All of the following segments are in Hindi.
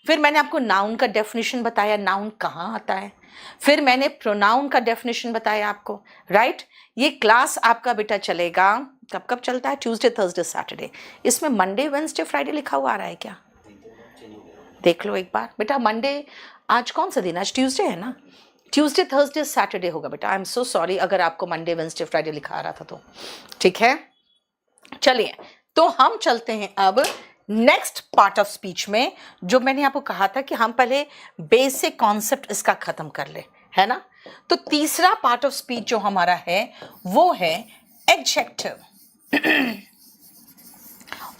फिर मैंने आपको नाउन का डेफिनेशन बताया, नाउन कहाँ आता है, फिर मैंने प्रोनाउन का डेफिनेशन बताया आपको, राइट। ये क्लास आपका बेटा चलेगा, कब कब चलता है, ट्यूसडे थर्सडे सैटरडे। इसमें मंडे वेंसडे फ्राइडे लिखा हुआ आ रहा है क्या, देख लो एक बार बेटा। मंडे, आज कौन सा दिन, आज ट्यूसडे है ना, ट्यूसडे थर्सडे सैटरडे होगा बेटा। आई एम सो सॉरी अगर आपको मंडे वेंसडे फ्राइडे लिखा आ रहा था तो, ठीक है। चलिए, तो हम चलते हैं अब नेक्स्ट पार्ट ऑफ स्पीच में, जो मैंने आपको कहा था कि हम पहले बेसिक कॉन्सेप्ट इसका खत्म कर ले, है ना। तो तीसरा पार्ट ऑफ स्पीच जो हमारा है वो है एडजेक्टिव।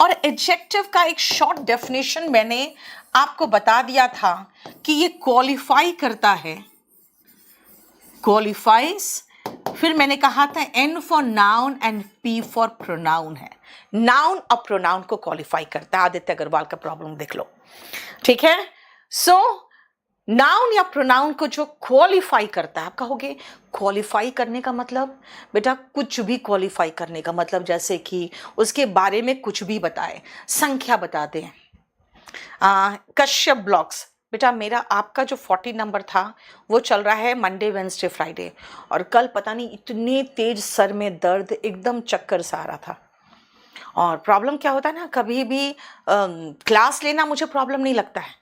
और एडजेक्टिव का एक शॉर्ट डेफिनेशन मैंने आपको बता दिया था कि ये क्वालिफाई करता है, क्वालिफाइज। फिर मैंने कहा था N for noun and P for pronoun है, नाउन और प्रोनाउन को क्वालिफाई करता है। आदित्य अग्रवाल का प्रॉब्लम देख लो, ठीक है। सो नाउन या प्रोनाउन को जो क्वालिफाई करता है, आप कहोगे क्वालिफाई करने का मतलब, बेटा कुछ भी क्वालिफाई करने का मतलब, जैसे कि उसके बारे में कुछ भी बताए, संख्या बता दें। कश्यप ब्लॉग्स, बेटा मेरा आपका जो 40 नंबर था वो चल रहा है मंडे वेंसडे फ्राइडे, और कल पता नहीं इतने तेज सर में दर्द, एकदम चक्कर सा आ रहा था। और प्रॉब्लम क्या होता है ना, कभी भी क्लास लेना मुझे प्रॉब्लम नहीं लगता है,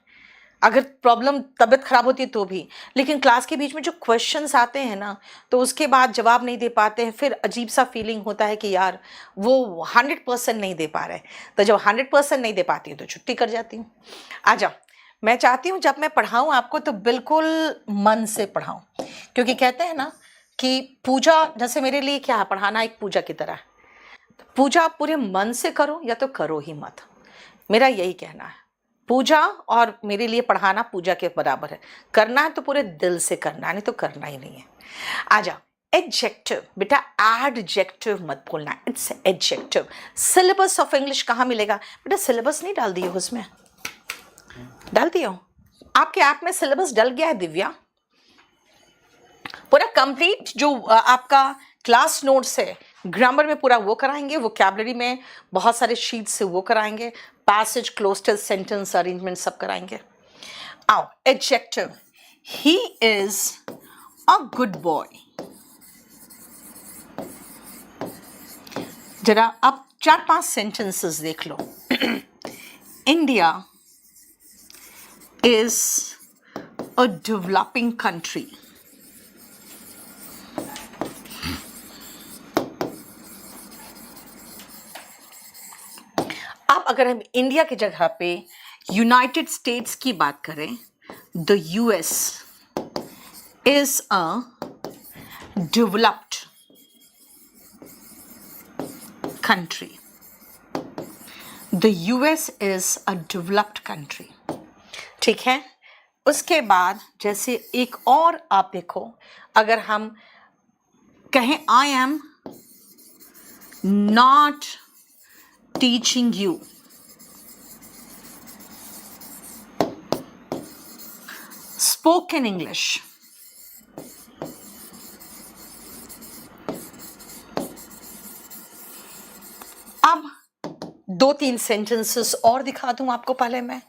अगर प्रॉब्लम तबीयत खराब होती है तो भी, लेकिन क्लास के बीच में जो क्वेश्चंस आते हैं ना, तो उसके बाद जवाब नहीं दे पाते हैं, फिर अजीब सा फीलिंग होता है कि यार वो 100% नहीं दे पा रहे। तो जब 100% नहीं दे पाती हूँ तो छुट्टी कर जाती हूँ। आ जाओ, मैं चाहती हूँ जब मैं पढ़ाऊँ आपको तो बिल्कुल मन से पढ़ाऊँ, क्योंकि कहते हैं ना कि पूजा, जैसे मेरे लिए क्या है, पढ़ाना एक पूजा की तरह है। तो पूजा आप पूरे मन से करो या तो करो ही मत, मेरा यही कहना है। पूजा और मेरे लिए पढ़ाना पूजा के बराबर है, करना है तो पूरे दिल से करना है, नहीं तो करना ही नहीं है। आ जाओ, एडजेक्टिव, बेटा एडजेक्टिव मत बोलना, it's adjective. Syllabus of English कहाँ मिलेगा बेटा, सिलेबस नहीं डाल दिए हो उसमें, डाल दिया हो, आपके ऐप में सिलेबस डल गया है दिव्या, पूरा कंप्लीट जो आपका क्लास नोट्स है, ग्रामर में पूरा वो कराएंगे, वोकैबुलरी में बहुत सारे शीट्स से वो कराएंगे, पैसेज क्लोजर सेंटेंस अरेंजमेंट सब कराएंगे। आओ, adjective, he is a good boy. जरा अब 4-5 सेंटेंसेस देख लो। India is a developing country. अब अगर हम इंडिया की जगह पे यूनाइटेड स्टेट्स की बात करें, the US is a developed country. The US is a developed country, ठीक है। उसके बाद जैसे एक और आप देखो, अगर हम कहें I am not teaching you, spoken English, अब 2-3 सेंटेंसेस और दिखा दूं आपको पहले मैं।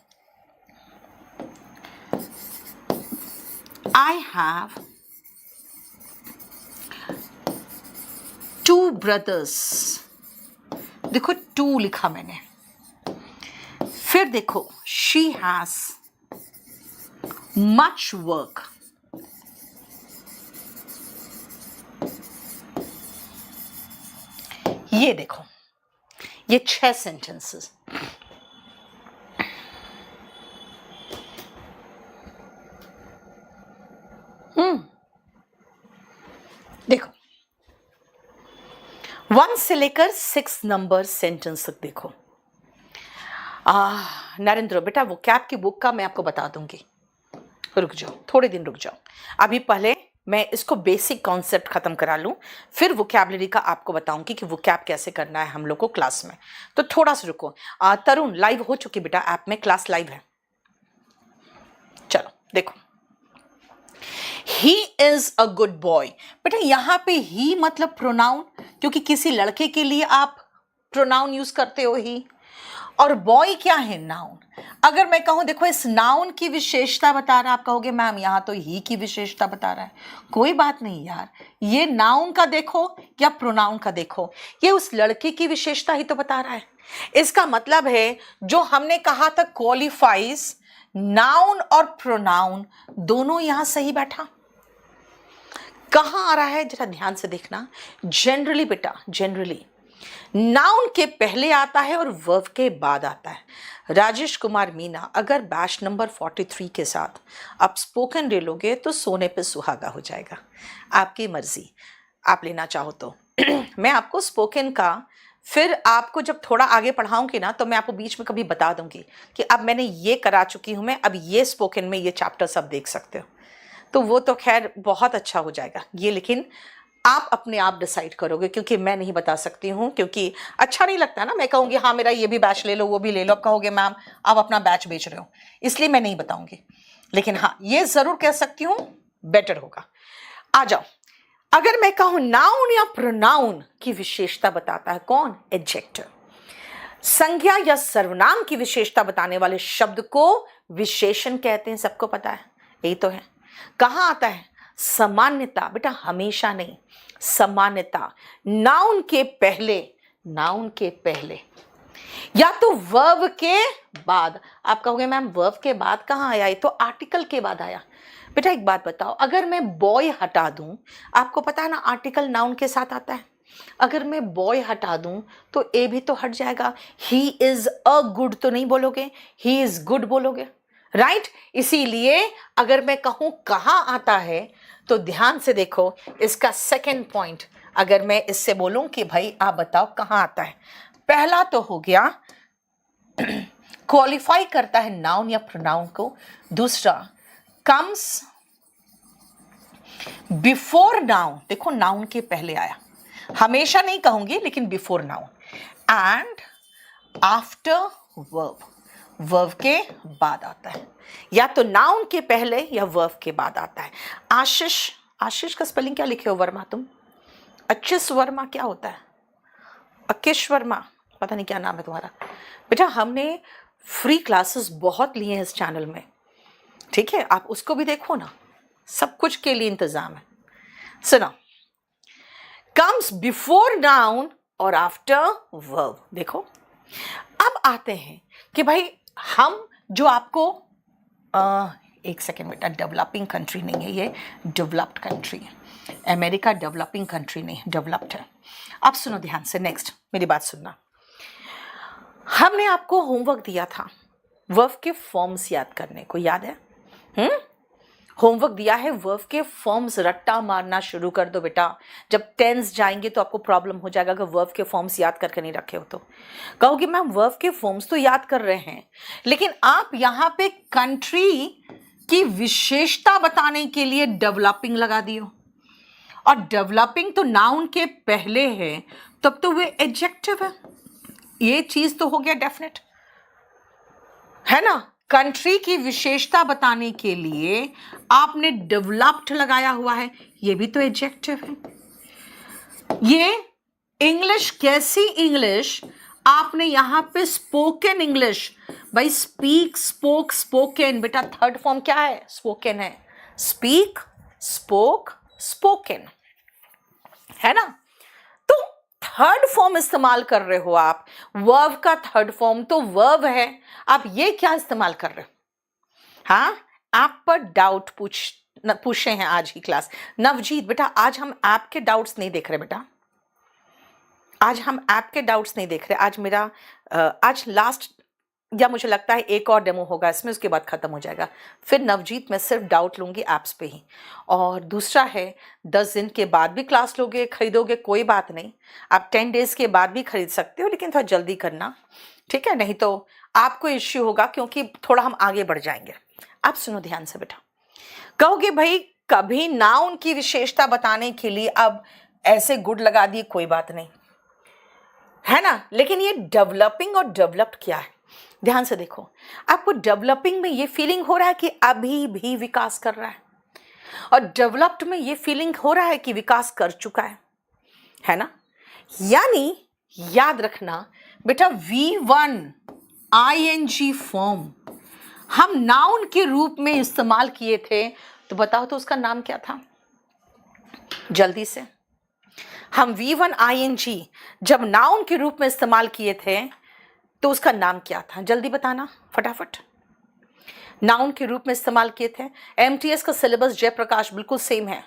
I have 2 brothers, देखो 2 लिखा मैंने, फिर देखो she has much work, ये देखो, ये 6 सेंटेंसेस। देखो 1 से लेकर 6 नंबर सेंटेंस तक देखो। नरेंद्र बेटा वो कैप की बुक का मैं आपको बता दूंगी, रुक जाओ, थोड़े दिन रुक जाओ, अभी पहले मैं इसको बेसिक कॉन्सेप्ट खत्म करा लूं, फिर वोकैबुलरी का आपको बताऊंगी कि वोकैब कैसे करना है हम लोग को क्लास में। तो थोड़ा सा रुको। तरुण लाइव हो चुकी बेटा, ऐप में क्लास लाइव है। चलो देखो, ही इज अ गुड बॉय, बेटा यहां पे ही मतलब प्रोनाउन, क्योंकि किसी लड़के के लिए आप प्रोनाउन यूज करते हो ही, और बॉय क्या है? नाउन। अगर मैं कहूं देखो इस नाउन की विशेषता बता रहा है, आप कहोगे मैम यहां तो ही की विशेषता बता रहा है। कोई बात नहीं यार, ये नाउन का देखो या प्रोनाउन का देखो, ये उस लड़के की विशेषता ही तो बता रहा है। इसका मतलब है जो हमने कहा था क्वालिफाइज, नाउन और प्रोनाउन दोनों यहां सही बैठा। कहां आ रहा है जरा ध्यान से देखना। जनरली बेटा, जनरली नाउन के पहले आता है और वर्ब के बाद आता है। राजेश कुमार मीना, अगर बैच नंबर 43 के साथ आप स्पोकन ले लोगे तो सोने पे सुहागा हो जाएगा। आपकी मर्जी, आप लेना चाहो तो। मैं आपको स्पोकन का फिर आपको जब थोड़ा आगे पढ़ाऊंगी ना तो मैं आपको बीच में कभी बता दूंगी कि अब मैंने ये करा चुकी हूं मैं, अब ये स्पोकन में ये चैप्टर सब देख सकते हो, तो वो तो खैर बहुत अच्छा हो जाएगा ये। लेकिन आप अपने आप डिसाइड करोगे, क्योंकि मैं नहीं बता सकती हूँ, क्योंकि अच्छा नहीं लगता ना मैं कहूँगी हाँ मेरा ये भी बैच ले लो वो भी ले लो, आप कहोगे मैम आप अपना बैच बेच रहे हो, इसलिए मैं नहीं बताऊंगी। लेकिन हाँ ये जरूर कह सकती हूँ बेटर होगा। आ जाओ, अगर मैं कहूँ नाउन या प्रोनाउन की विशेषता बताता है कौन? एडजेक्टिव। संज्ञा या सर्वनाम की विशेषता बताने वाले शब्द को विशेषण कहते हैं, सबको पता है, यही तो है। कहाँ आता है? सामान्यता बेटा, हमेशा नहीं, सामान्यता नाउन के पहले, नाउन के पहले या तो वर्ब के बाद। आप कहोगे मैम वर्ब के बाद कहाँ आया? ये तो आर्टिकल के बाद आया। बेटा एक बात बताओ, अगर मैं बॉय हटा दूं, आपको पता है ना आर्टिकल नाउन के साथ आता है, अगर मैं बॉय हटा दूं तो ए भी तो हट जाएगा। ही इज अ गुड तो नहीं बोलोगे, ही इज गुड बोलोगे, राइट? इसीलिए अगर मैं कहूं कहां आता है तो ध्यान से देखो इसका सेकंड पॉइंट। अगर मैं इससे बोलूं कि भाई आप बताओ कहां आता है, पहला तो हो गया क्वालिफाई करता है नाउन या प्रोनाउन को। दूसरा कम्स बिफोर नाउन, देखो नाउन के पहले आया, हमेशा नहीं कहूंगी लेकिन before noun, and after verb, verb के बाद आता है, या तो नाउन के पहले या वर्ब के बाद आता है। आशीष, आशीष का स्पेलिंग क्या लिखे हो वर्मा तुम? अचिस वर्मा क्या होता है? अकिश वर्मा, पता नहीं क्या नाम है तुम्हारा। बेटा हमने फ्री क्लासेस बहुत लिए हैं इस चैनल में, ठीक है, आप उसको भी देखो ना, सब कुछ के लिए इंतजाम है। सुनो, कम्स बिफोर नाउन और आफ्टर वर्ब। देखो अब आते हैं कि भाई हम जो आपको एक सेकेंड बेटा, डेवलपिंग कंट्री नहीं है ये, डेवलप्ड कंट्री है। अमेरिका डेवलपिंग कंट्री नहीं, डेवलप्ड है। अब सुनो ध्यान से, नेक्स्ट मेरी बात सुनना। हमने आपको होमवर्क दिया था वर्ब के फॉर्म्स याद करने को, याद है? होमवर्क दिया है वर्ब के फॉर्म्स, रट्टा मारना शुरू कर दो बेटा। जब टेंस जाएंगे तो आपको प्रॉब्लम हो जाएगा अगर वर्ब के फॉर्म्स याद करके नहीं रखे हो तो। कहोगे मैम वर्ब के फॉर्म्स तो याद कर रहे हैं, लेकिन आप यहाँ पे कंट्री की विशेषता बताने के लिए डेवलपिंग लगा दियो, और डेवलपिंग तो नाउन के पहले है, तब तो वे एडजेक्टिव है। ये चीज तो हो गया डेफिनेट, है ना? कंट्री की विशेषता बताने के लिए आपने डेवलप्ड लगाया हुआ है, ये भी तो एडजेक्टिव है। ये इंग्लिश, कैसी इंग्लिश आपने यहां पे स्पोकन इंग्लिश, भाई स्पीक, स्पोक, स्पोकन, बेटा थर्ड फॉर्म क्या है? स्पोकन है। स्पीक, स्पोक, स्पोकन, है ना? तो थर्ड फॉर्म इस्तेमाल कर रहे हो आप, वर्ब का थर्ड फॉर्म तो वर्ब है, आप ये क्या इस्तेमाल कर रहे हो? हाँ, आप पर डाउट पूछे हैं आज की क्लास। नवजीत बेटा आज हम ऐप के डाउट्स नहीं देख रहे बेटा, आज हम ऐप के डाउट्स नहीं देख रहे। आज मेरा आज लास्ट, या मुझे लगता है एक और डेमो होगा इसमें, उसके बाद खत्म हो जाएगा। फिर नवजीत मैं सिर्फ डाउट लूंगी ऐप्स पे ही। और दूसरा है 10 दिन के बाद भी क्लास लोगे, खरीदोगे, कोई बात नहीं, आप 10 डेज के बाद भी खरीद सकते हो, लेकिन थोड़ा जल्दी करना, ठीक है? नहीं तो आपको इश्यू होगा, क्योंकि थोड़ा हम आगे बढ़ जाएंगे। आप सुनो ध्यान से बेटा, कहोगे भाई कभी नाउन की विशेषता बताने के लिए अब ऐसे गुड लगा दिए, कोई बात नहीं, है ना? लेकिन ये डेवलपिंग और डेवलप्ड क्या है? ध्यान से देखो, आपको डेवलपिंग में ये फीलिंग हो रहा है कि अभी भी विकास कर रहा है, और डेवलप्ड में ये फीलिंग हो रहा है कि विकास कर चुका है ना? यानी याद रखना बेटा V1 आईएनजी फॉर्म हम नाउन के रूप में इस्तेमाल किए थे, तो बताओ तो उसका नाम क्या था? जल्दी से। हम V1 ING जब नाउन के रूप में इस्तेमाल किए थे तो उसका नाम क्या था? जल्दी बताना फटाफट। नाउन के रूप में इस्तेमाल किए थे। MTS का सिलेबस जयप्रकाश बिल्कुल सेम है,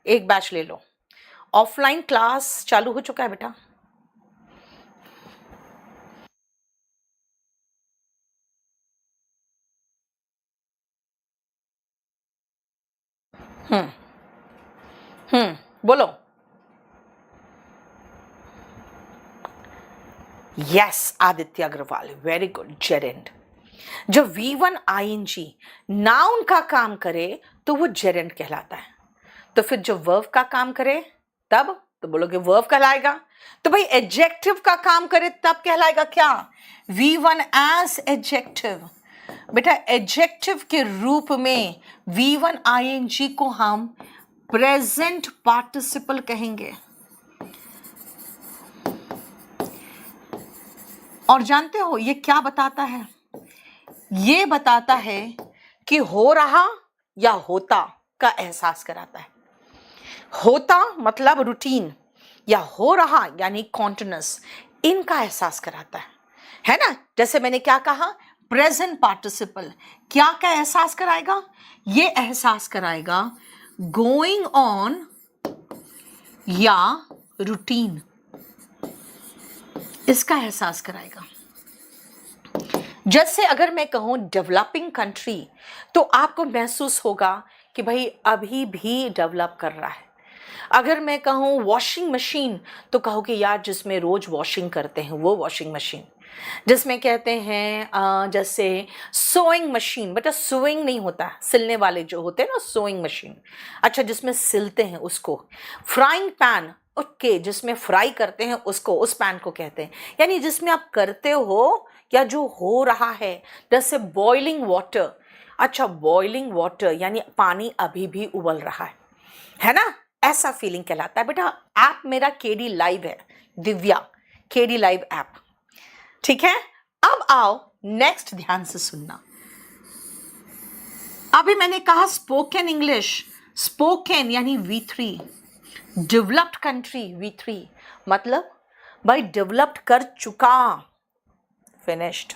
एक बैच ले लो। ऑफलाइन क्लास चालू हो चुका है बेटा। बोलो। Yes Aditya Agarwal, very good. Gerund. जब V1 ING नाउन का काम करे तो वो जेरेंड कहलाता है। तो फिर जब वर्ब का काम करे तब तो बोलोगे वर्ब कहलाएगा। तो भाई एडजेक्टिव का काम करे तब कहलाएगा क्या? V1 as adjective. बेटा एडजेक्टिव के रूप में V1 ING को हम प्रेजेंट पार्टिसिपल कहेंगे। और जानते हो ये क्या बताता है? ये बताता है कि हो रहा या होता का एहसास कराता है। होता मतलब रूटीन, या हो रहा यानी कॉन्टिन्यूस, इनका एहसास कराता है ना? जैसे मैंने क्या कहा, प्रेजेंट पार्टिसिपल क्या का एहसास कराएगा? ये एहसास कराएगा गोइंग ऑन या रूटीन, इसका एहसास कराएगा। जैसे अगर मैं कहूं डेवलपिंग कंट्री, तो आपको महसूस होगा कि भाई अभी भी डेवलप कर रहा है। अगर मैं कहूं वॉशिंग मशीन, तो कहोगे यार जिसमें रोज वॉशिंग करते हैं वो वॉशिंग मशीन। जिसमें कहते हैं जैसे सोइंग मशीन, बेटा सोइंग नहीं होता, सिलने वाले जो होते हैं ना सोइंग मशीन। अच्छा जिसमें सिलते हैं उसको। फ्राइंग पैन, ओके, जिसमें फ्राई करते हैं उसको, उस पैन को कहते हैं। यानी जिसमें आप करते हो या जो हो रहा है। जैसे बॉइलिंग वाटर, अच्छा बॉइलिंग वाटर यानी पानी अभी भी उबल रहा है ना? ऐसा फीलिंग कहलाता है। बेटा ऐप मेरा केडी लाइव है, दिव्या केडी लाइव ऐप, ठीक है? अब आओ नेक्स्ट, ध्यान से सुनना। अभी मैंने कहा स्पोकन इंग्लिश, स्पोकन यानी V3, डेवलप्ड कंट्री V3 मतलब भाई डेवलप्ड कर चुका, फिनिश्ड।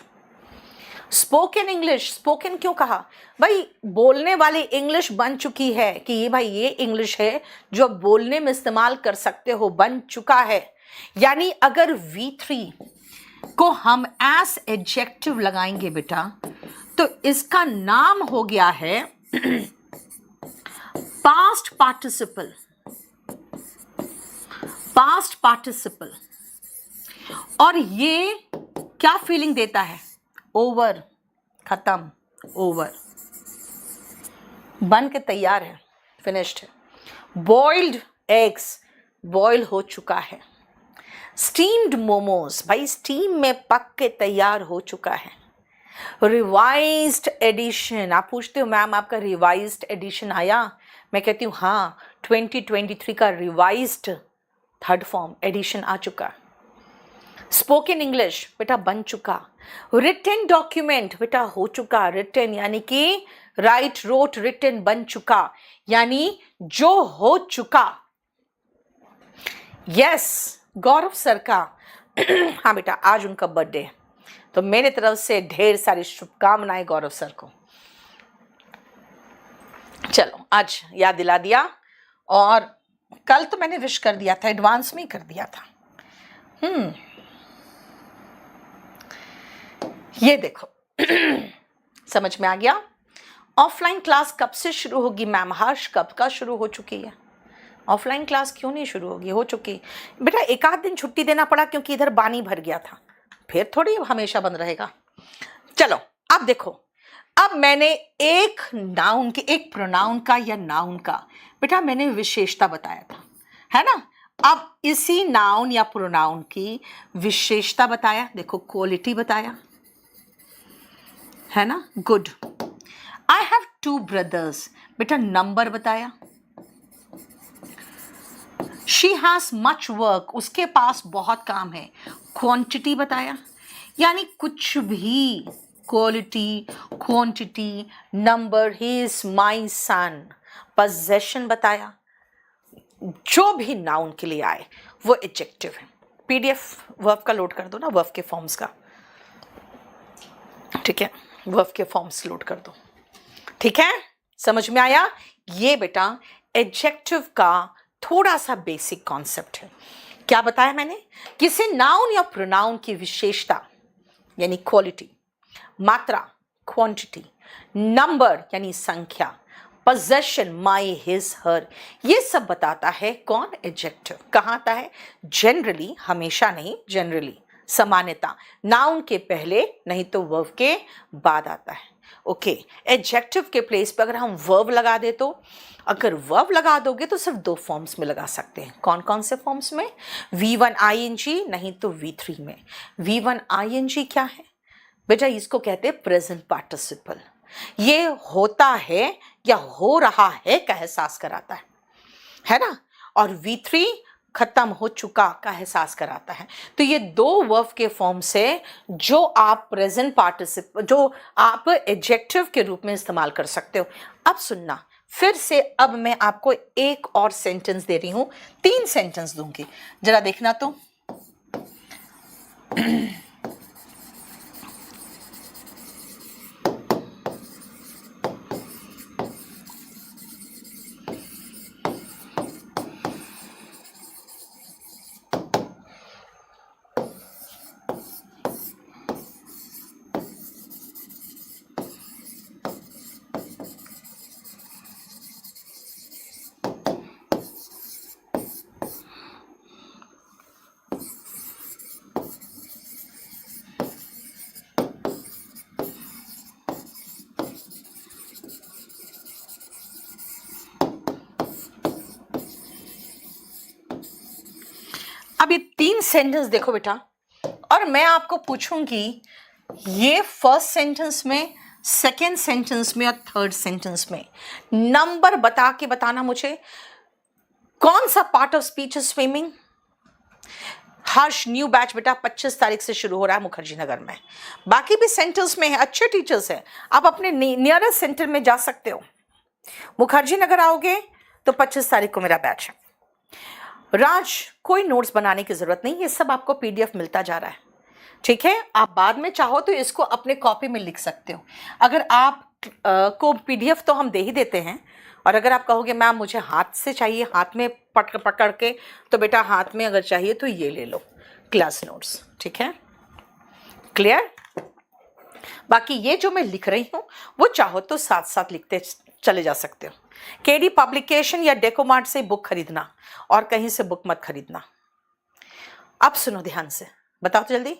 स्पोकन इंग्लिश, स्पोकन क्यों कहा? भाई बोलने वाली इंग्लिश बन चुकी है, कि ये भाई ये इंग्लिश है जो बोलने में इस्तेमाल कर सकते हो, बन चुका है। यानी अगर V3 को हम एज एडजेक्टिव लगाएंगे बेटा, तो इसका नाम हो गया है पास्ट पार्टिसिपल। पास्ट पार्टिसिपल, और ये क्या फीलिंग देता है? ओवर, खत्म, ओवर, बन के तैयार है, फिनिश्ड है। बॉइल्ड एग्स, बॉयल हो चुका है। स्टीम्ड मोमोज, भाई स्टीम में पक के तैयार हो चुका है। रिवाइज्ड एडिशन, आप पूछते हो मैम आपका रिवाइज्ड एडिशन आया? मैं कहती हूँ हाँ, 2023 का रिवाइज्ड थर्ड फॉर्म एडिशन आ चुका। स्पोकन इंग्लिश बेटा बन चुका। रिटन डॉक्यूमेंट बेटा हो चुका। रिटन यानी कि राइट, रोट, रिटन, बन चुका यानी जो हो चुका। यस, गौरव सर का हाँ बेटा आज उनका बर्थडे है, तो मेरे तरफ से ढेर सारी शुभकामनाएं गौरव सर को। चलो आज याद दिला दिया, और कल तो मैंने विश कर दिया था, एडवांस में ही कर दिया था। ये देखो समझ में आ गया। ऑफलाइन क्लास कब से शुरू होगी मैम? हर्ष कब का शुरू हो चुकी है? ऑफलाइन क्लास क्यों नहीं शुरू होगी? हो चुकी बेटा, एक आध दिन छुट्टी देना पड़ा क्योंकि इधर पानी भर गया था, फिर थोड़ी हमेशा बंद रहेगा। चलो अब देखो, अब मैंने एक नाउन के, एक प्रोनाउन का या नाउन का बेटा मैंने विशेषता बताया था, है ना? अब इसी नाउन या प्रोनाउन की विशेषता बताया, देखो क्वालिटी बताया, है ना? गुड। आई हैव 2 ब्रदर्स, बेटा नंबर बताया। शी हैज मच वर्क, उसके पास बहुत काम है, क्वांटिटी बताया। यानी कुछ भी, quality, quantity, number, he is my son, possession बताया, जो भी नाउन के लिए आए वो एडजेक्टिव है। पीडीएफ वर्ब का लोड कर दो ना, वर्ब के फॉर्म्स का, ठीक है, वर्ब के फॉर्म्स लोड कर दो, ठीक है, समझ में आया? ये बेटा एडजेक्टिव का थोड़ा सा बेसिक कॉन्सेप्ट है। क्या बताया मैंने? किसी नाउन या प्रोनाउन की विशेषता यानी क्वालिटी, मात्रा क्वांटिटी, नंबर यानी संख्या, पोजेशन माई हिज हर, ये सब बताता है कौन? एडजेक्टिव। कहाँ आता है? जनरली, हमेशा नहीं, जनरली, सामान्यता नाउन के पहले नहीं तो वर्ब के बाद आता है। ओके, एडजेक्टिव के प्लेस पर अगर हम वर्ब लगा दे तो, अगर वर्ब लगा दोगे तो सिर्फ 2 फॉर्म्स में लगा सकते हैं। कौन कौन से फॉर्म्स में? V1 ING नहीं तो V3 में। V1 ING क्या है बेटा? इसको कहते हैं प्रेजेंट पार्टिसिपल। ये होता है या हो रहा है का एहसास कराता है ना? और V3 खत्म हो चुका का एहसास कराता है। तो ये 2 वर्ब के फॉर्म से जो आप प्रेजेंट पार्टिसिपल, जो आप एडजेक्टिव के रूप में इस्तेमाल कर सकते हो। अब सुनना फिर से, अब मैं आपको एक और सेंटेंस दे रही हूं, 3 सेंटेंस दूंगी, जरा देखना तो। अब ये 3 सेंटेंस देखो बेटा, और मैं आपको पूछूंगी ये फर्स्ट सेंटेंस में, सेकेंड सेंटेंस में और थर्ड सेंटेंस में नंबर बता के बताना मुझे, कौन सा पार्ट ऑफ स्पीच है स्विमिंग? हर्ष न्यू बैच बेटा 25 तारीख से शुरू हो रहा है मुखर्जी नगर में। बाकी भी सेंटर्स में है, अच्छे टीचर्स हैं, आप अपने नियरेस्ट सेंटर में जा सकते हो। मुखर्जी नगर आओगे तो 25 तारीख को मेरा बैच है। राज, कोई नोट्स बनाने की जरूरत नहीं, ये सब आपको पीडीएफ मिलता जा रहा है, ठीक है? आप बाद में चाहो तो इसको अपने कॉपी में लिख सकते हो। अगर आप को पीडीएफ तो हम दे ही देते हैं, और अगर आप कहोगे मैम मुझे हाथ से चाहिए, हाथ में पकड़ के, तो बेटा हाथ में अगर चाहिए तो ये ले लो, क्लास नोट्स, ठीक है? क्लियर? बाकी ये जो मैं लिख रही हूँ वो चाहो तो साथ साथ लिखते चले जा सकते हो। केडी पब्लिकेशन या डेकोमार्ट से बुक खरीदना और कहीं से बुक मत खरीदना। अब सुनो ध्यान से, बताओ तो जल्दी।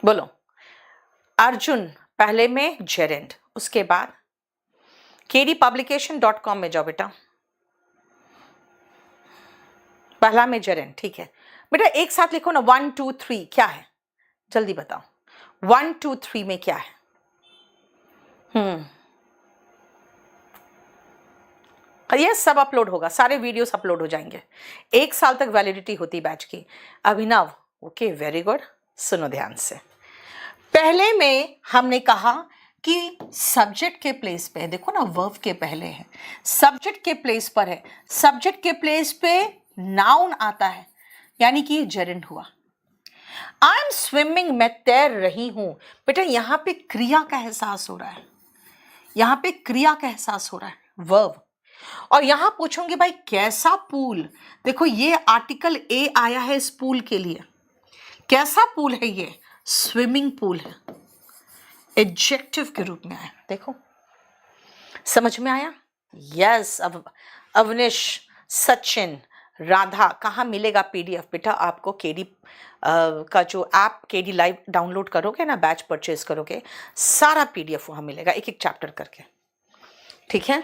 बोलो। अर्जुन पहले में जेरेंट, उसके बाद kdpublication.com में जाओ बेटा, पहला में जेरेंट, ठीक है बेटा? एक साथ लिखो ना, 1 2 3 क्या है? जल्दी बताओ, 1 2 3 में क्या है? ये सब अपलोड होगा, सारे वीडियोस अपलोड हो जाएंगे। 1 साल तक वैलिडिटी होती बैच की। अभिनव, ओके वेरी गुड, सुनो ध्यान से। पहले में हमने कहा कि सब्जेक्ट के प्लेस पे, देखो ना वर्ब के पहले है, सब्जेक्ट के प्लेस पर है, सब्जेक्ट के प्लेस पे नाउन आता है, यानी कि ये जेरेंट हुआ। आई एम स्विमिंग, मैं तैर रही हूं। बेटा यहां पे क्रिया का एहसास हो रहा है, यहां पे क्रिया का एहसास हो रहा है, वर्ब। और यहां पूछूंगी भाई कैसा पूल? देखो ये आर्टिकल ए आया है इस पूल के लिए। कैसा पूल है ये? स्विमिंग पूल है, एडजेक्टिव के रूप में आया। देखो समझ में आया? यस। अब अवनिश, सचिन, राधा, कहाँ मिलेगा पीडीएफ? बेटा आपको केडी का जो ऐप केडी लाइव डाउनलोड करोगे ना, बैच परचेज करोगे, सारा पीडीएफ वहां मिलेगा, एक एक चैप्टर करके, ठीक है?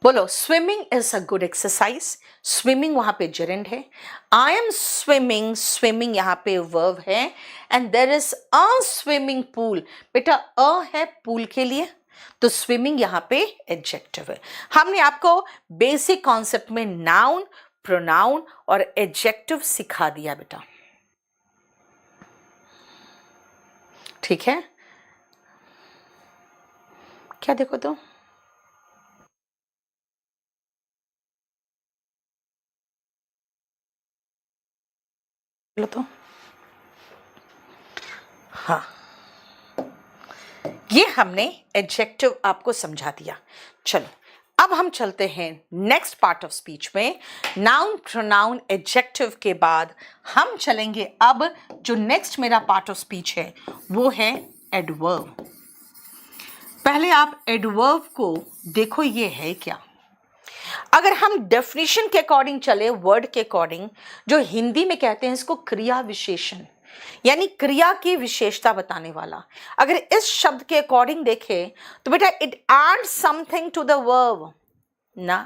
बोलो, swimming is a good exercise. Swimming वहां पे जेरेंट है। आई एम स्विमिंग, स्विमिंग यहाँ पे वर्ब है। And there is a swimming pool, बेटा अ है पूल के लिए, तो स्विमिंग यहाँ पे एडजेक्टिव है। हमने आपको बेसिक कॉन्सेप्ट में नाउन, प्रोनाउन और एडजेक्टिव सिखा दिया बेटा, ठीक है। क्या देखो तो, बोलो तो, हाँ, ये हमने एडजेक्टिव आपको समझा दिया। चलो अब हम चलते हैं नेक्स्ट पार्ट ऑफ स्पीच में। नाउन, प्रोनाउन, एडजेक्टिव के बाद हम चलेंगे अब जो नेक्स्ट मेरा पार्ट ऑफ स्पीच है वो है एडवर्ब। पहले आप एडवर्ब को देखो, ये है क्या। अगर हम डेफिनेशन के अकॉर्डिंग चले, वर्ड के अकॉर्डिंग, जो हिंदी में कहते हैं इसको क्रिया विशेषण, यानी क्रिया की विशेषता बताने वाला। अगर इस शब्द के अकॉर्डिंग देखें तो बेटा it adds something to the verb ना।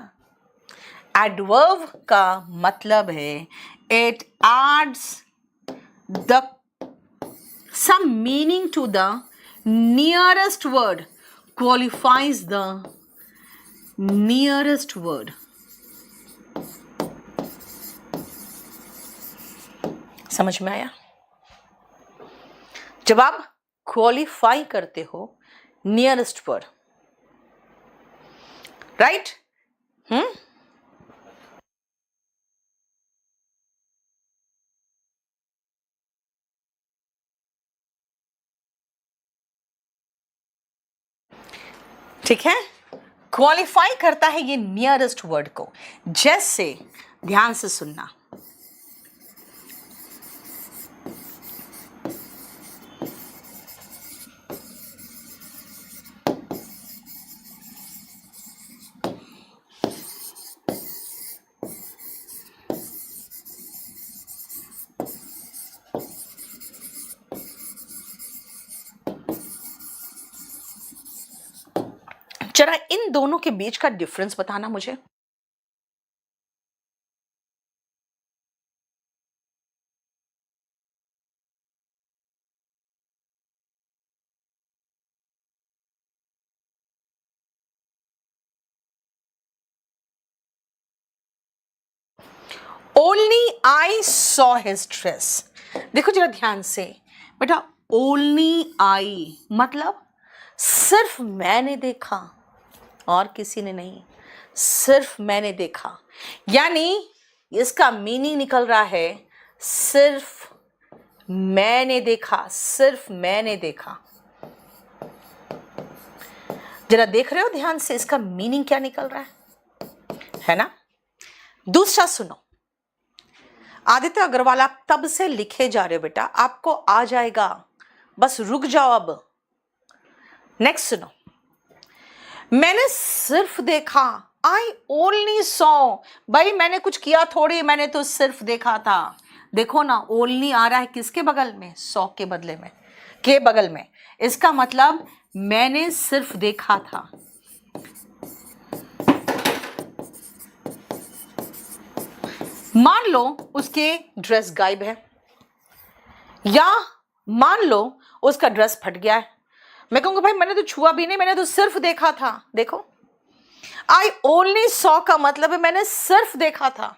एडवर्ब का मतलब है it adds the some meaning to the nearest word, qualifies the nearest word. समझ में आया? जब आप क्वालिफाई करते हो नियरेस्ट वर्ड, राइट? ठीक है, क्वालिफाई करता है ये नियरेस्ट वर्ड को। जैसे ध्यान से सुनना, जरा इन दोनों के बीच का डिफरेंस बताना मुझे। Only I saw his dress। देखो जरा ध्यान से बेटा, only I मतलब सिर्फ मैंने देखा और किसी ने नहीं, सिर्फ मैंने देखा। यानी इसका मीनिंग निकल रहा है सिर्फ मैंने देखा, सिर्फ मैंने देखा। जरा देख रहे हो ध्यान से इसका मीनिंग क्या निकल रहा है ना। दूसरा सुनो, आदित्य अग्रवाल आप तब से लिखे जा रहे हो बेटा, आपको आ जाएगा, बस रुक जाओ अब। नेक्स्ट सुनो, मैंने सिर्फ देखा, आई ओनली सॉ। भाई मैंने कुछ किया थोड़ी, मैंने तो सिर्फ देखा था। देखो ना, ओनली आ रहा है किसके बगल में? सॉ के बदले में, के बगल में। इसका मतलब मैंने सिर्फ देखा था। मान लो उसके ड्रेस गायब है, या मान लो उसका ड्रेस फट गया है, मैं कहूंगा भाई मैंने तो छुआ भी नहीं, मैंने तो सिर्फ देखा था। देखो, आई ओनली सॉ का मतलब है मैंने सिर्फ देखा था,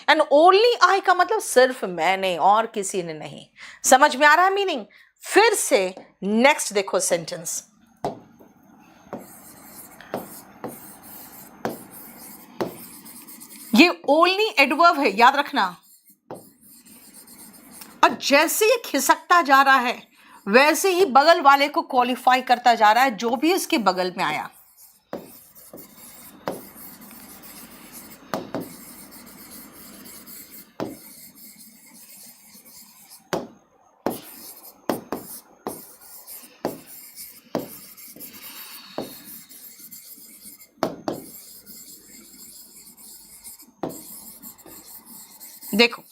एंड ओनली आई का मतलब सिर्फ मैंने और किसी ने नहीं। समझ में आ रहा है मीनिंग? फिर से नेक्स्ट देखो सेंटेंस, ये ओनली एडवर्ब है, याद रखना। और जैसे ये खिसकता जा रहा है वैसे ही बगल वाले को क्वालिफाई करता जा रहा है, जो भी उसके बगल में आया। देखो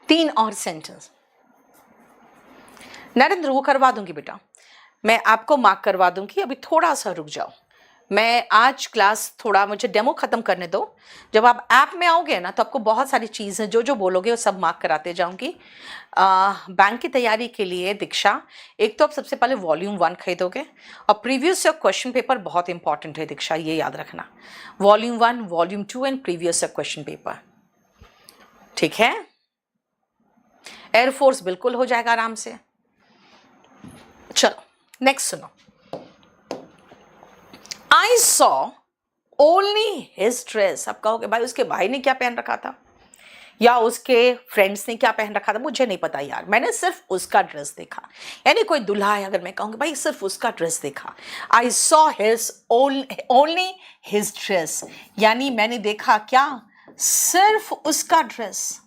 3 और सेंटेंस। नरेंद्र वो करवा दूंगी बेटा, मैं आपको मार्क करवा दूंगी, अभी थोड़ा सा रुक जाओ। मैं आज क्लास थोड़ा मुझे डेमो खत्म करने दो। जब आप ऐप में आओगे ना तो आपको बहुत सारी चीज़ें जो जो बोलोगे वो सब मार्क कराते जाऊंगी। बैंक की तैयारी के लिए दीक्षा, एक तो आप सबसे पहले वॉल्यूम 1 खरीदोगे और प्रीवियस ईयर क्वेश्चन पेपर बहुत इंपॉर्टेंट है दीक्षा, ये याद रखना। Volume 1, volume 2 and previous year question paper, ठीक है। एयरफोर्स बिल्कुल हो जाएगा आराम से। चलो नेक्स्ट सुनो। I saw only his dress. अब कहोगे भाई उसके भाई ने क्या पहन रखा था या उसके फ्रेंड्स ने क्या पहन रखा था, मुझे नहीं पता यार, मैंने सिर्फ उसका ड्रेस देखा। यानी कोई दूल्हा है, अगर मैं कहूँगी भाई सिर्फ उसका ड्रेस देखा, I saw his only his dress, यानी मैंने देखा क्या, सिर्फ उसका ड्रेस।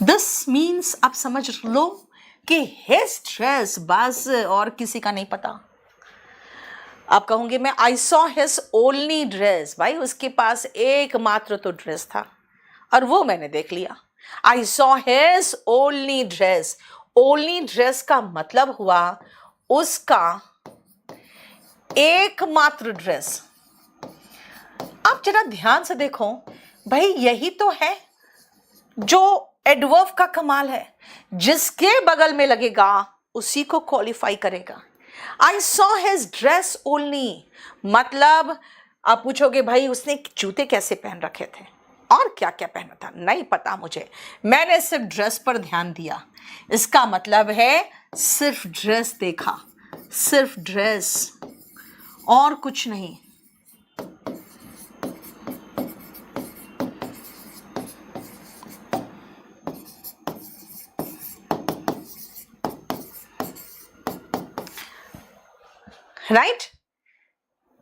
दिस मीन्स आप समझ लो कि हिज ड्रेस, बस और किसी का नहीं पता। आप कहोगे मैं I saw his only dress, भाई उसके पास एकमात्र तो ड्रेस था और वो मैंने देख लिया। I saw his only dress, only dress का मतलब हुआ उसका एकमात्र ड्रेस। आप जरा ध्यान से देखो भाई, यही तो है जो एडवर्ब का कमाल है, जिसके बगल में लगेगा उसी को क्वालिफाई करेगा। I saw his dress only, मतलब आप पूछोगे भाई उसने जूते कैसे पहन रखे थे और क्या क्या पहना था, नहीं पता मुझे, मैंने सिर्फ ड्रेस पर ध्यान दिया। इसका मतलब है सिर्फ ड्रेस देखा, सिर्फ ड्रेस और कुछ नहीं। राइट,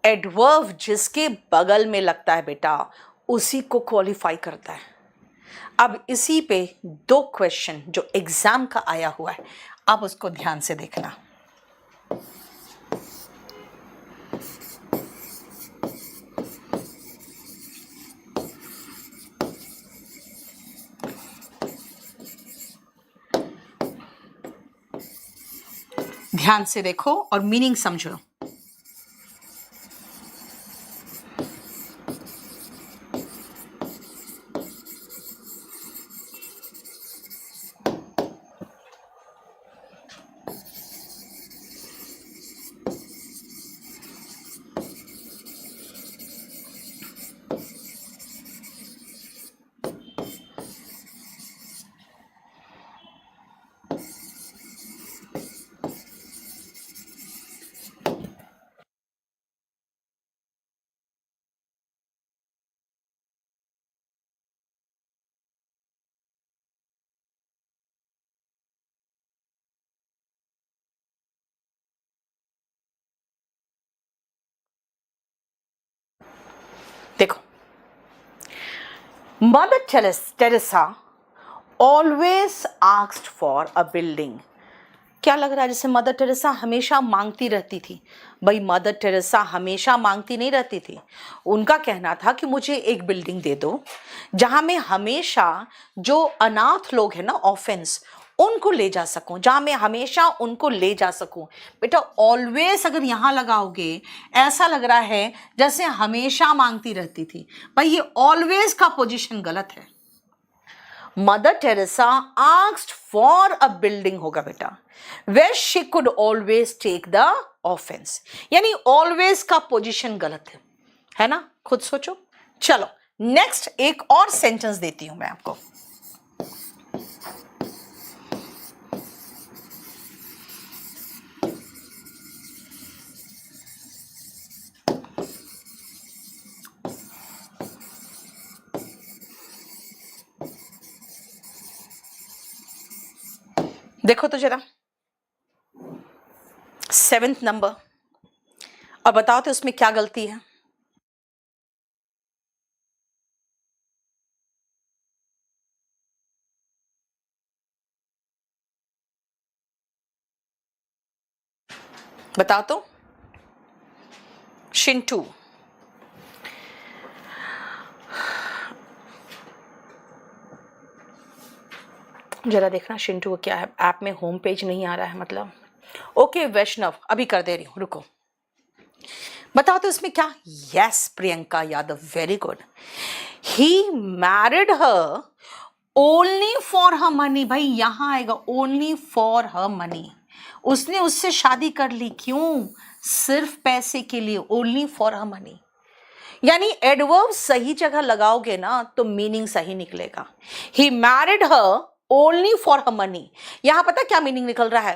एडवर्ब जिसके बगल में लगता है बेटा उसी को क्वालिफाई करता है। अब इसी पे 2 क्वेश्चन जो एग्जाम का आया हुआ है, आप उसको ध्यान से देखना। ध्यान से देखो और मीनिंग समझो। देखो, mother Teresa always asked for a building. क्या लग रहा है जैसे मदर टेरेसा हमेशा मांगती रहती थी? भाई मदर टेरेसा हमेशा मांगती नहीं रहती थी। उनका कहना था कि मुझे एक बिल्डिंग दे दो जहां मैं हमेशा जो अनाथ लोग हैं ना, ऑर्फेन्स, उनको ले जा सकूं, जहां मैं हमेशा उनको ले जा सकूं। बेटा ऑलवेज अगर यहां लगाओगे ऐसा लग रहा है जैसे हमेशा मांगती रहती थी। भाई ये ऑलवेज का पोजीशन गलत है। Mother Teresa asked for a building होगा बेटा, where she could always take the offense, यानी ऑलवेज का पोजीशन गलत है ना, खुद सोचो। चलो नेक्स्ट एक और सेंटेंस देती हूं मैं आपको। देखो तो जरा 7th नंबर और बताओ तो उसमें क्या गलती है। बताओ तो शिंटू, जरा देखना शिंटू को क्या है, ऐप में होम पेज नहीं आ रहा है मतलब। ओके वैष्णव, अभी कर दे रही हूँ, रुको। बताओ तो इसमें क्या? Yes Priyanka Yadav, very good. He married her only for her money. भाई यहां आएगा ओनली फॉर हर मनी। उसने उससे शादी कर ली, क्यों? सिर्फ पैसे के लिए, ओनली फॉर हर मनी। यानी एडवर्ब सही जगह लगाओगे ना तो मीनिंग सही निकलेगा। He married her only for her money. यहां पता क्या मीनिंग निकल रहा है?